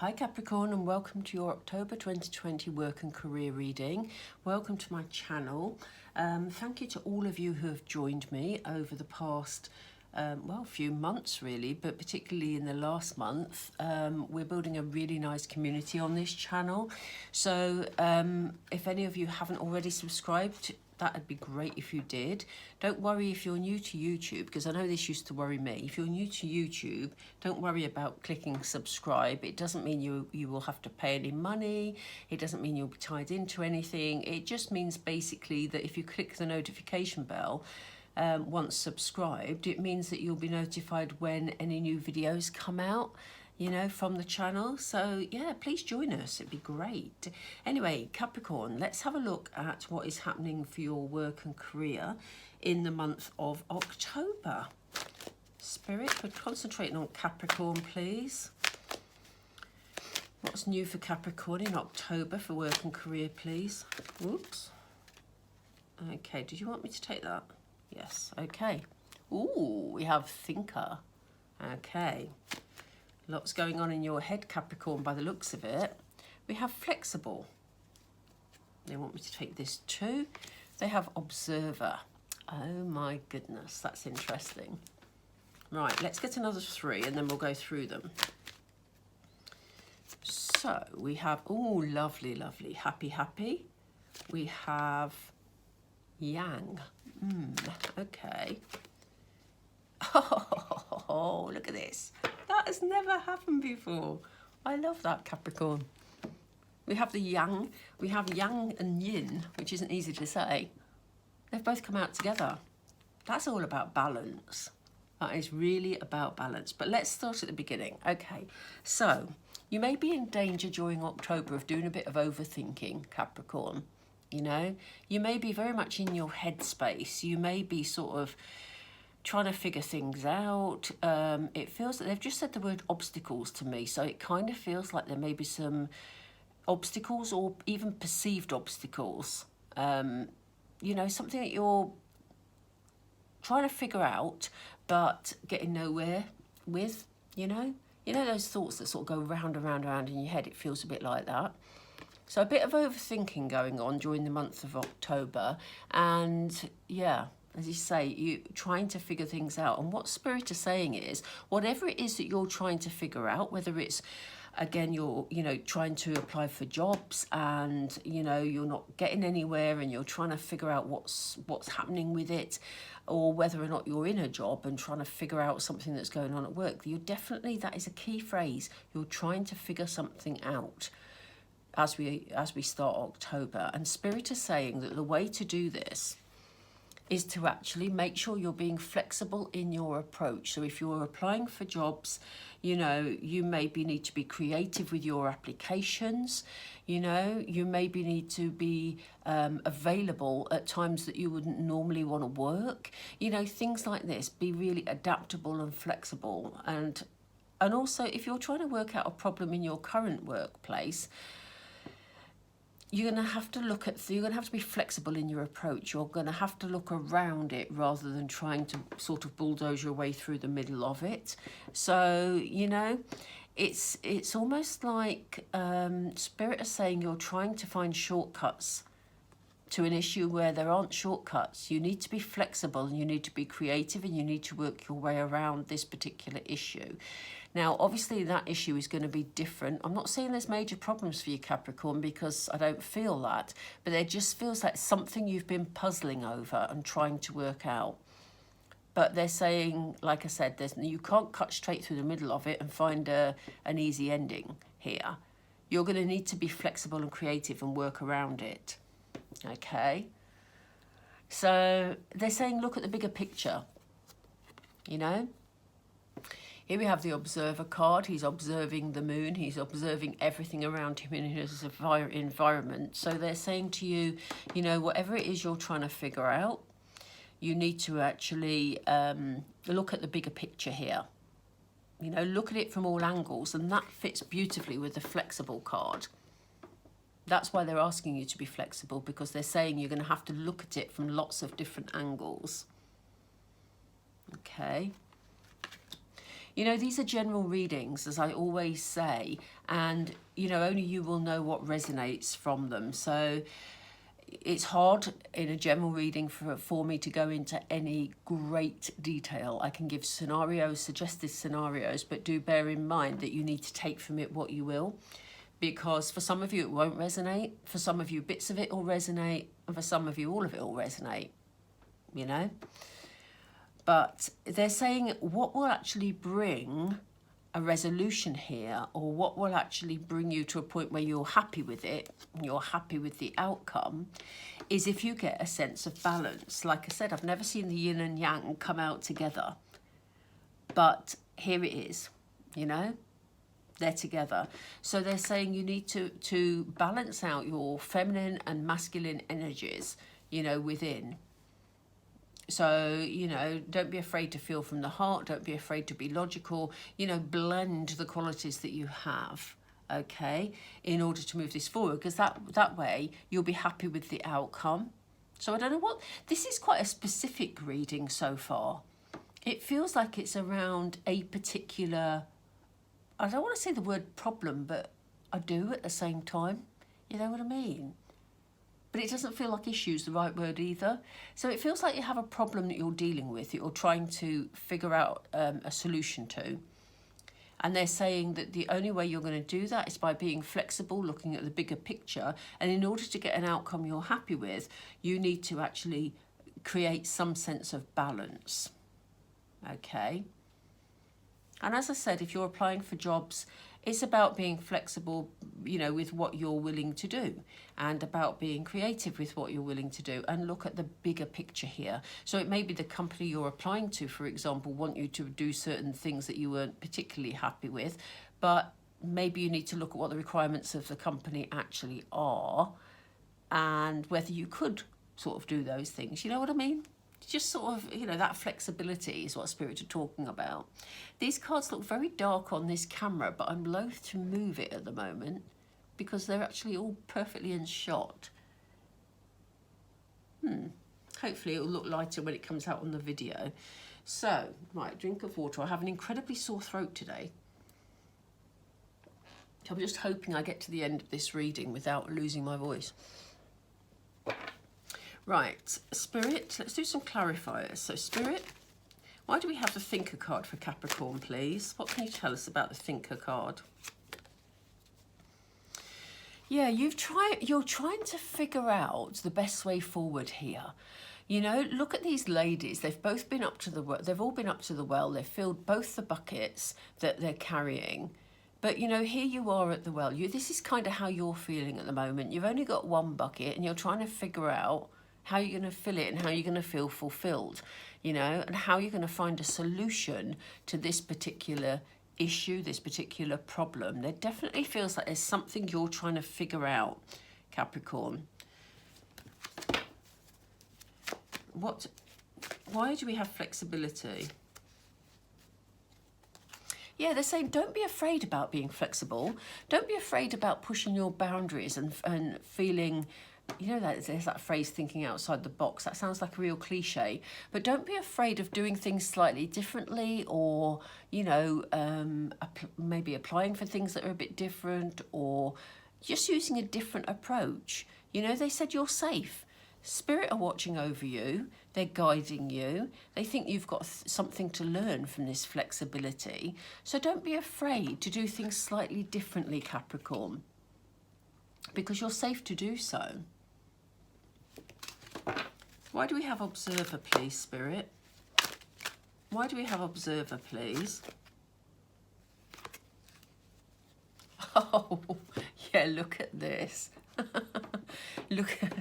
Hi Capricorn, and welcome to your October 2020 work and career reading. Welcome to my channel. Thank you to all of you who have joined me over the past few months really, but particularly in the last month. We're building a really nice community on this channel. So if any of you haven't already subscribed, that'd be great if you did. Don't worry if you're new to YouTube, because I know this used to worry me. If you're new to YouTube, don't worry about clicking subscribe. It doesn't mean you will have to pay any money. It doesn't mean you'll be tied into anything. It just means basically that if you click the notification bell, once subscribed, it means that you'll be notified when any new videos come out, you know, from the channel. So yeah, please join us, it'd be great. Anyway, Capricorn, let's have a look at what is happening for your work and career in the month of October. Spirit, we're concentrating on Capricorn, please. What's new for Capricorn in October for work and career, please? Whoops. Okay, did you want me to take that? Yes, okay. Ooh, we have thinker. Okay. Lots going on in your head, Capricorn, by the looks of it. We have flexible. They want me to take this too. They have observer. Oh my goodness, that's interesting. Right, let's get another 3 and then we'll go through them. So we have, oh, lovely, lovely, happy, happy. We have yang. Okay. Oh, look at this. That has never happened before. I love that, Capricorn. We have the yang. We have yang and yin, which isn't easy to say. They've both come out together. That's all about balance. That is really about balance. But let's start at the beginning. Okay, so you may be in danger during October of doing a bit of overthinking, Capricorn. You know, you may be very much in your headspace. You may be sort of trying to figure things out. It feels that they've just said the word obstacles to me, so it kind of feels like there may be some obstacles or even perceived obstacles. You know, something that you're trying to figure out but getting nowhere with, you know those thoughts that sort of go round and round and round in your head. It feels a bit like that. So a bit of overthinking going on during the month of October, and yeah, as you say, you trying to figure things out. And what Spirit is saying is, whatever it is that you're trying to figure out, whether it's, again, you're, trying to apply for jobs and, you're not getting anywhere and you're trying to figure out what's happening with it, or whether or not you're in a job and trying to figure out something that's going on at work, that is a key phrase. You're trying to figure something out as we start October. And Spirit is saying that the way to do this is to actually make sure you're being flexible in your approach. So if you're applying for jobs, you maybe need to be creative with your applications. You maybe need to be available at times that you wouldn't normally want to work. Things like this. Be really adaptable and flexible. And also, if you're trying to work out a problem in your current workplace, you're going to have to be flexible in your approach. You're going to have to look around it rather than trying to sort of bulldoze your way through the middle of it. So, it's almost like Spirit is saying you're trying to find shortcuts to an issue where there aren't shortcuts. You need to be flexible and you need to be creative and you need to work your way around this particular issue. Now, obviously, that issue is going to be different. I'm not saying there's major problems for you, Capricorn, because I don't feel that. But it just feels like something you've been puzzling over and trying to work out. But they're saying, like I said, you can't cut straight through the middle of it and find an easy ending here. You're going to need to be flexible and creative and work around it. Okay? So they're saying, look at the bigger picture, Here we have the observer card. He's observing the moon. He's observing everything around him in his environment. So they're saying to you, whatever it is you're trying to figure out, you need to actually look at the bigger picture here. Look at it from all angles, and that fits beautifully with the flexible card. That's why they're asking you to be flexible, because they're saying you're going to have to look at it from lots of different angles. Okay. You know, these are general readings, as I always say, and, you know, only you will know what resonates from them. So it's hard in a general reading for me to go into any great detail. I can give scenarios, suggested scenarios, but do bear in mind that you need to take from it what you will, because for some of you it won't resonate, for some of you bits of it will resonate, and for some of you all of it will resonate, you know. But they're saying what will actually bring a resolution here, or what will actually bring you to a point where you're happy with it, you're happy with the outcome, is if you get a sense of balance. Like I said, I've never seen the yin and yang come out together, but here it is, you know, they're together. So they're saying you need to balance out your feminine and masculine energies, you know, within. So, you know, don't be afraid to feel from the heart. Don't be afraid to be logical. You know, blend the qualities that you have, okay, in order to move this forward, because that way you'll be happy with the outcome. So I don't know what, this is quite a specific reading so far. It feels like it's around a particular, I don't want to say the word problem, but I do at the same time. You know what I mean? But it doesn't feel like issue's the right word either. So it feels like you have a problem that you're dealing with, that you're trying to figure out a solution to. And they're saying that the only way you're going to do that is by being flexible, looking at the bigger picture. And in order to get an outcome you're happy with, you need to actually create some sense of balance. Okay? And as I said, if you're applying for jobs, it's about being flexible, you know, with what you're willing to do, and about being creative with what you're willing to do, and look at the bigger picture here. So it may be the company you're applying to, for example, want you to do certain things that you weren't particularly happy with, but maybe you need to look at what the requirements of the company actually are and whether you could sort of do those things. You know what I mean? Just sort of, you know, that flexibility is what Spirit are talking about. These cards look very dark on this camera, but I'm loath to move it at the moment because they're actually all perfectly in shot. Hopefully it'll look lighter when it comes out on the video. So, right, drink of water. I have an incredibly sore throat today. I'm just hoping I get to the end of this reading without losing my voice. Right, Spirit, let's do some clarifiers. So, Spirit, why do we have the Thinker card for Capricorn, please? What can you tell us about the Thinker card? Yeah, you're trying to figure out the best way forward here. You know, look at these ladies. They've both been up to the well. They've all been up to the well. They've filled both the buckets that they're carrying. But, you know, here you are at the well. This is kind of how you're feeling at the moment. You've only got one bucket and you're trying to figure out how you're going to fill it and how you're going to feel fulfilled, you know, and how you're going to find a solution to this particular issue, this particular problem. There definitely feels like there's something you're trying to figure out, Capricorn. Why do we have flexibility? Yeah, they're saying don't be afraid about being flexible. Don't be afraid about pushing your boundaries and feeling, you know, that there's that phrase, thinking outside the box. That sounds like a real cliche. But don't be afraid of doing things slightly differently, or, you know, maybe applying for things that are a bit different, or just using a different approach. You know, they said you're safe. Spirit are watching over you. They're guiding you. They think you've got something to learn from this flexibility. So don't be afraid to do things slightly differently, Capricorn, because you're safe to do so. Why do we have Observer, please, Spirit? Why do we have Observer, please? Oh, yeah, look at this. Look at...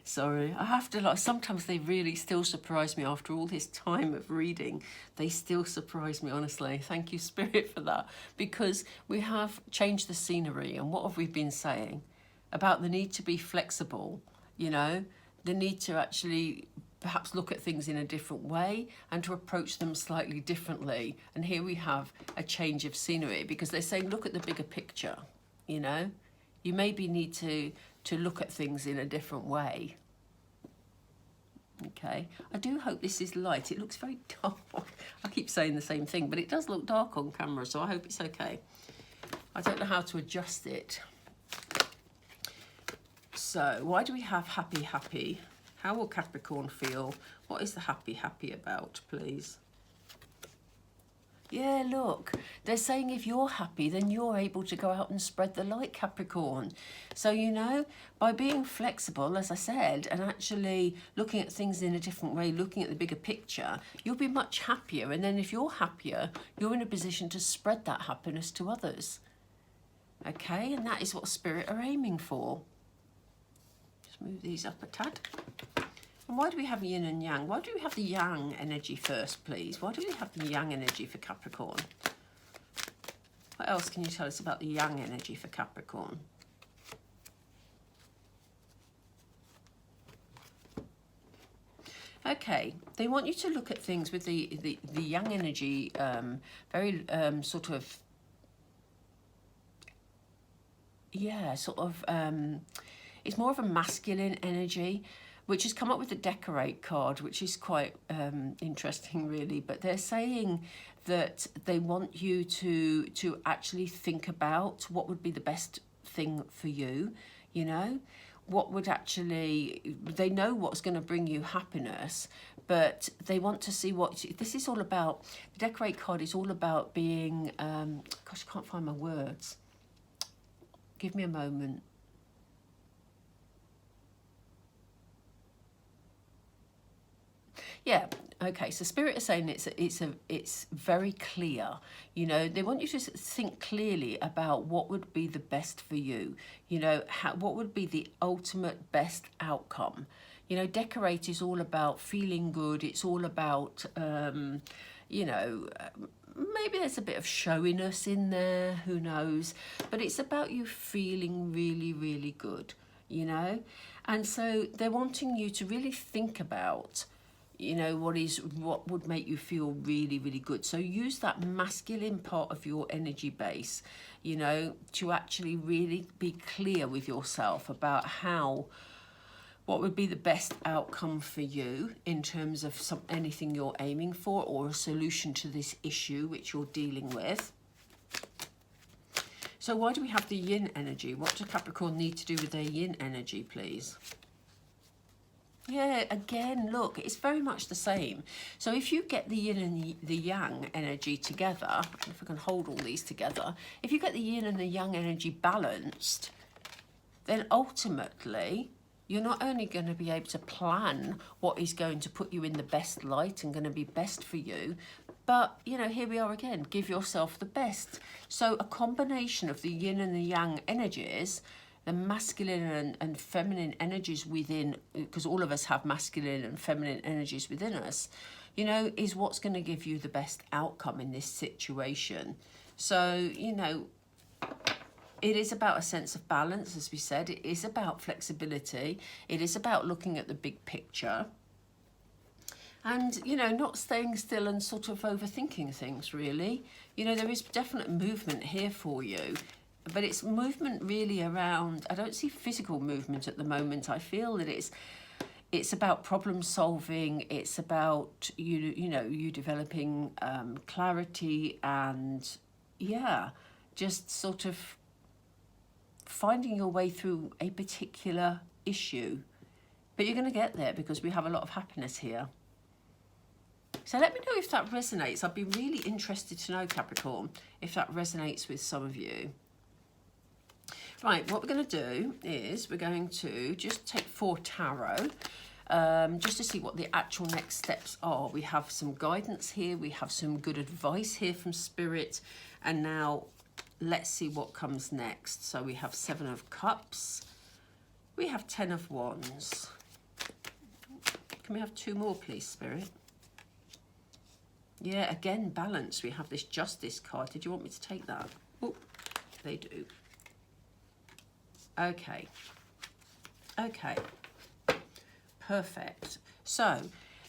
Sorry, I have to, like, sometimes they really still surprise me after all this time of reading. They still surprise me, honestly. Thank you, Spirit, for that. Because we have changed the scenery, and what have we been saying? About the need to be flexible, you know, the need to actually perhaps look at things in a different way and to approach them slightly differently. And here we have a change of scenery, because they're saying look at the bigger picture, you know. You maybe need to look at things in a different way. Okay, I do hope this is light. It looks very dark. I keep saying the same thing, but it does look dark on camera, so I hope it's okay. I don't know how to adjust it. So why do we have happy, happy? How will Capricorn feel? What is the happy, happy about, please? Yeah, look, they're saying if you're happy, then you're able to go out and spread the light, Capricorn. So, you know, by being flexible, as I said, and actually looking at things in a different way, looking at the bigger picture, you'll be much happier. And then if you're happier, you're in a position to spread that happiness to others. Okay, and that is what Spirit are aiming for. Just move these up a tad. And why do we have yin and yang? Why do we have the yang energy first, please? Why do we have the yang energy for Capricorn? What else can you tell us about the yang energy for Capricorn? Okay, they want you to look at things with the yang energy, very sort of, yeah, sort of, it's more of a masculine energy, which has come up with the decorate card, which is quite interesting, really. But they're saying that they want you to actually think about what would be the best thing for you, you know? What would actually, they know what's going to bring you happiness, but they want to see what, this is all about. The decorate card is all about being, gosh, I can't find my words. Give me a moment. Yeah, okay, so Spirit is saying it's very clear, you know, they want you to think clearly about what would be the best for you, you know, what would be the ultimate best outcome. You know, decorate is all about feeling good, it's all about, you know, maybe there's a bit of showiness in there, who knows, but it's about you feeling really, really good, you know, and so they're wanting you to really think about, you know, what would make you feel really, really good. So use that masculine part of your energy base, you know, to actually really be clear with yourself about what would be the best outcome for you in terms of anything you're aiming for or a solution to this issue which you're dealing with. So why do we have the yin energy? What does Capricorn need to do with their yin energy, please? Yeah, again, look, it's very much the same. So if you get the yin and the yang energy together, if I can hold all these together, if you get the yin and the yang energy balanced, then ultimately you're not only going to be able to plan what is going to put you in the best light and going to be best for you, but, you know, here we are again, give yourself the best. So a combination of the yin and the yang energies, the masculine and feminine energies within, because all of us have masculine and feminine energies within us, you know, is what's going to give you the best outcome in this situation. So, you know, it is about a sense of balance, as we said. It is about flexibility. It is about looking at the big picture. And, you know, not staying still and sort of overthinking things, really. You know, there is definite movement here for you. But it's movement really around, I don't see physical movement at the moment. I feel that it's about problem solving. It's about, you know, you developing clarity and, yeah, just sort of finding your way through a particular issue. But you're going to get there because we have a lot of happiness here. So let me know if that resonates. I'd be really interested to know, Capricorn, if that resonates with some of you. Right, what we're going to do is we're going to just take 4 tarot, just to see what the actual next steps are. We have some guidance here, we have some good advice here from Spirit, and now let's see what comes next. So we have 7 of Cups, we have 10 of Wands. Can we have 2 more, please, Spirit? Yeah, again, balance. We have this Justice card. Did you want me to take that? Oh, they do. Okay, perfect. So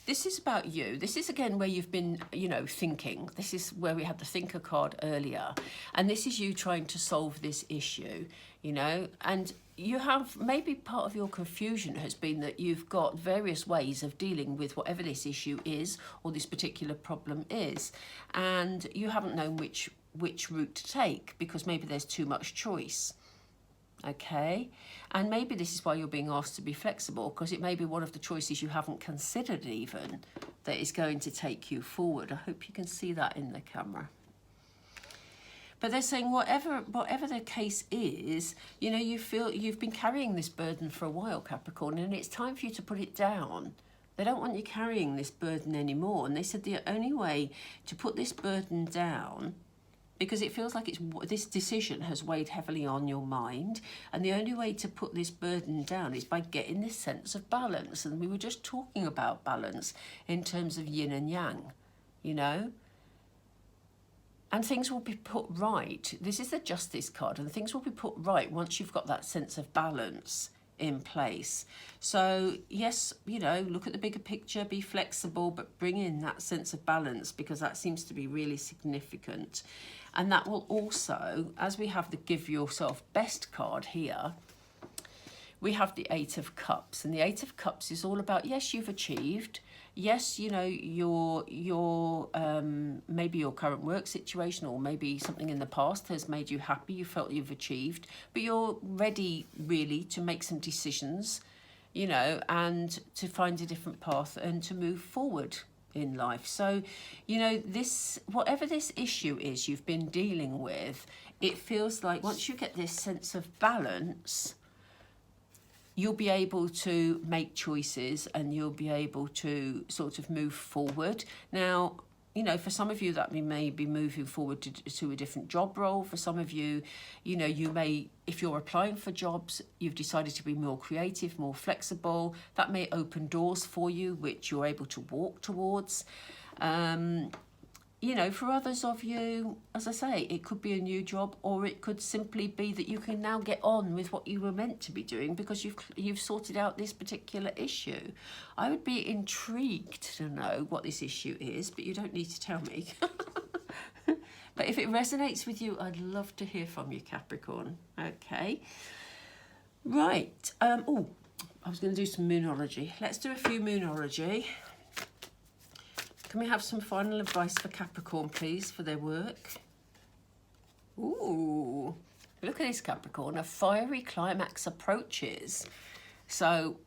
this is about you. This is again where you've been, you know, thinking. This is where we had the thinker card earlier. And this is you trying to solve this issue, you know, and you have, maybe part of your confusion has been that you've got various ways of dealing with whatever this issue is or this particular problem is, and you haven't known which route to take because maybe there's too much choice. Okay, and maybe this is why you're being asked to be flexible, because it may be one of the choices you haven't considered even that is going to take you forward. I hope you can see that in the camera. But they're saying whatever the case is, you know, you feel you've been carrying this burden for a while, Capricorn, and it's time for you to put it down. They don't want you carrying this burden anymore. And they said the only way to put this burden down, because it feels like this decision has weighed heavily on your mind, and the only way to put this burden down is by getting this sense of balance. And we were just talking about balance in terms of yin and yang, you know. And things will be put right. This is the Justice card, and things will be put right once you've got that sense of balance in place. So yes, you know, look at the bigger picture, be flexible, but bring in that sense of balance, because that seems to be really significant. And that will also, as we have the Give Yourself Best card here, we have the Eight of Cups, and the Eight of Cups is all about, yes, you've achieved. Yes, you know, your maybe your current work situation, or maybe something in the past has made you happy, you felt you've achieved, but you're ready really to make some decisions, you know, and to find a different path and to move forward in life. So, you know, this, whatever this issue is you've been dealing with, it feels like once you get this sense of balance, you'll be able to make choices and you'll be able to sort of move forward. Now, you know, for some of you that may be moving forward to a different job role. For some of you, you know, you may, if you're applying for jobs, you've decided to be more creative, more flexible. That may open doors for you, which you're able to walk towards. You know, for others of you, as I say, it could be a new job, or it could simply be that you can now get on with what you were meant to be doing because you've sorted out this particular issue. I would be intrigued to know what this issue is, but you don't need to tell me. But if it resonates with you, I'd love to hear from you, Capricorn. Okay. Right. Oh, I was going to do some moonology. Let's do a few moonology. Can we have some final advice for Capricorn, please, for their work? Ooh, look at this, Capricorn. A fiery climax approaches. So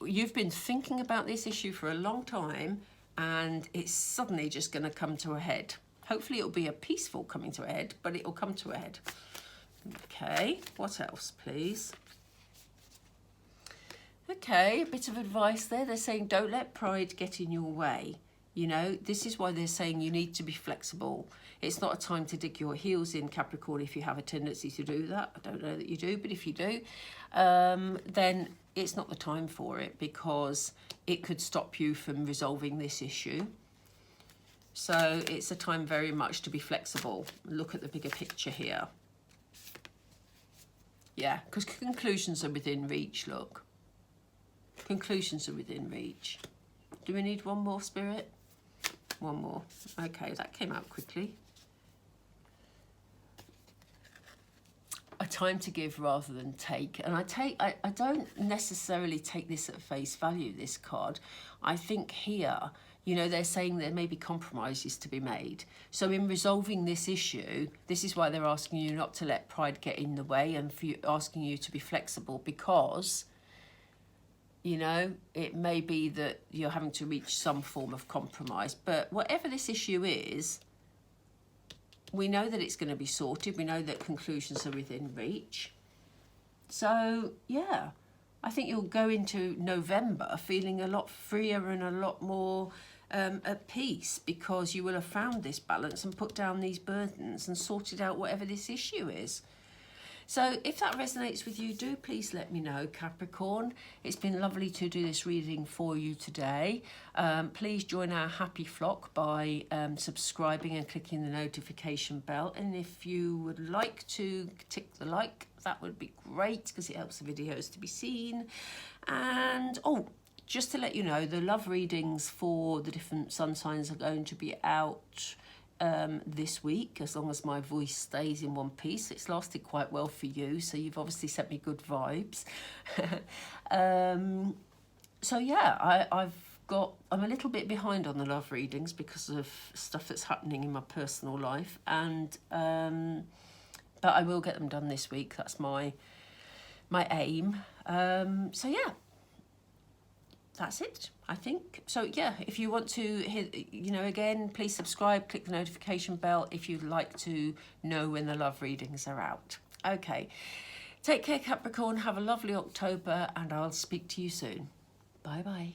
you've been thinking about this issue for a long time, and it's suddenly just going to come to a head. Hopefully it'll be a peaceful coming to a head, but it'll come to a head. Okay, what else, please? Okay, a bit of advice there. They're saying don't let pride get in your way. You know, this is why they're saying you need to be flexible. It's not a time to dig your heels in, Capricorn, if you have a tendency to do that. I don't know that you do, but if you do, then it's not the time for it, because it could stop you from resolving this issue. So it's a time very much to be flexible. Look at the bigger picture here. Yeah, because conclusions are within reach, look. Conclusions are within reach. Do we need one more, Spirit? One more. Okay, that came out quickly. A time to give rather than take. And I don't necessarily take this at face value, this card. I think here, you know, they're saying there may be compromises to be made. So in resolving this issue, this is why they're asking you not to let pride get in the way, and for you, asking you to be flexible, because, you know, it may be that you're having to reach some form of compromise. But whatever this issue is, we know that it's going to be sorted. We know that conclusions are within reach. So, yeah, I think you'll go into November feeling a lot freer and a lot more at peace, because you will have found this balance and put down these burdens and sorted out whatever this issue is. So if that resonates with you, do please let me know, Capricorn. It's been lovely to do this reading for you today. Please join our happy flock by subscribing and clicking the notification bell. And if you would like to tick the like, that would be great, because it helps the videos to be seen. And, oh, just to let you know, the love readings for the different sun signs are going to be out this week, as long as my voice stays in one piece. It's lasted quite well for you, so you've obviously sent me good vibes. So yeah, I'm a little bit behind on the love readings because of stuff that's happening in my personal life, and but I will get them done this week. That's my aim. So yeah, that's it, I think. So yeah, if you want to hit, you know, again, please subscribe, click the notification bell if you'd like to know when the love readings are out. Okay, take care, Capricorn. Have a lovely October, and I'll speak to you soon. Bye bye.